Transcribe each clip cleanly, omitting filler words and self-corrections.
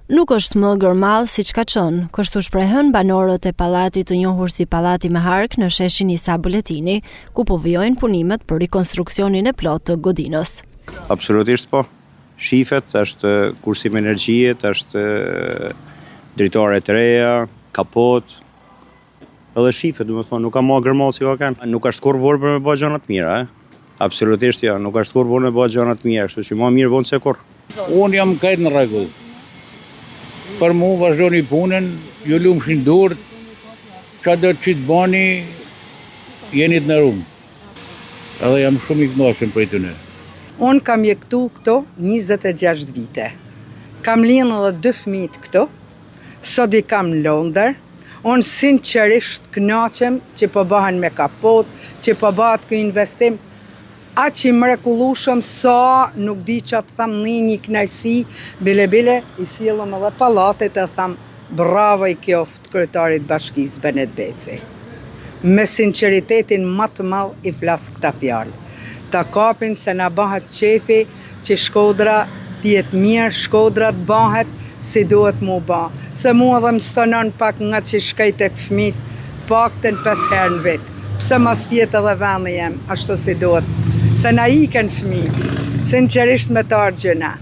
Nuk është më gërmall siç ka qenë, kështu shprehën banorët e pallatit të njohur si Pallati me Hark në sheshin Isa Buletini, ku po vijojnë punimet për rikonstruksionin e plotë të godinës. Absolutisht po. Shifet, është kursim energjie, është dritare të reja, kapot, edhe shifet, domethënë, nuk ka më gërmall si ka kanë. Nuk është kur vorë për me bëj gjëra të mira, Absolutisht jo, nuk është kur vorë me bëj gjëra të mira, kështu që më mirë vonë se kur. Unë jam krejt në rregull. Për mu vazhdoni punën, ju lumshin durët, qa do që të bani, jeni të në rumë. Edhe jam shumë i kënaqur për të ne. Unë kam jektu këto 26 vite. Kam linë edhe 2 fëmijë këto, sot i kam në Londër. Unë sinqerisht kënaqem që po bëhen me kapot, që po bëhet ky investim. Aq i mrekullueshëm sa nuk di që të tham një kënaqësi, bile i sillëm edhe pallatit e tham bravo i qoftë kryetarit bashkisë Benet Beci. Me sinqeritetin më të madh i flas këta fjalë. Ta kapin se na bëhet qefi që Shkodra t'jetë mirë, Shkodra të bëhet si duhet mu bë. Se mu edhe më stonon pak nga që shkaj tek fëmijët, paktën 5 herë në vit. Pse mos tjetë edhe vendi jem ashtu si duhet. Se na iken fëmijët, sinqerisht me të argjëna,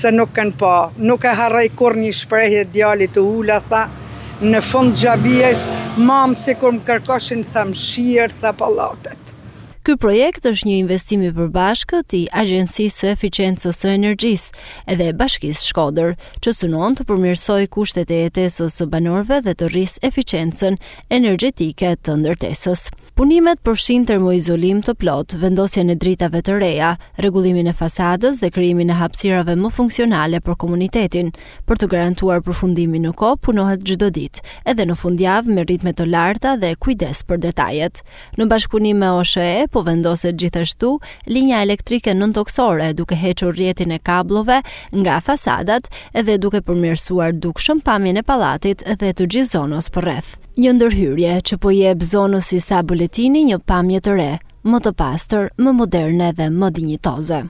se nuk kanë pa, nuk e harroj kur një shprehje djalit të ula, tha, në fund xhabijes, mamë si kur më kërkoshin, tha mshirë, tha pallatet. Ky projekt është një investim i përbashkët i Agjencisë së Eficiencës së Energjisë edhe Bashkisë Shkodër, që synon të përmirësojë kushtet e jetesës së banorëve dhe të rrisë eficiencën energjetike të ndërtesës. Punimet përfshin termoizolim të plotë, vendosjen e dritave të reja, rregullimin e fasadës dhe krijimin e hapësirave më funksionale për komunitetin. Për të garantuar përfundimin në kohë, punohet çdo ditë, edhe në fundjavë me ritme të larta dhe kujdes për detajet. Në bashkëpunim me OSHE, po vendoset gjithashtu linja elektrike nëntoksore, duke hequr rrjetin e kablove nga fasadat edhe duke përmirësuar dukshëm pamjen e pallatit dhe të gjithë zonës përreth. Një ndërhyrje që po jep zonës Isa Buletini një pamje të re, më të pastër, më moderne dhe më dinjitoze.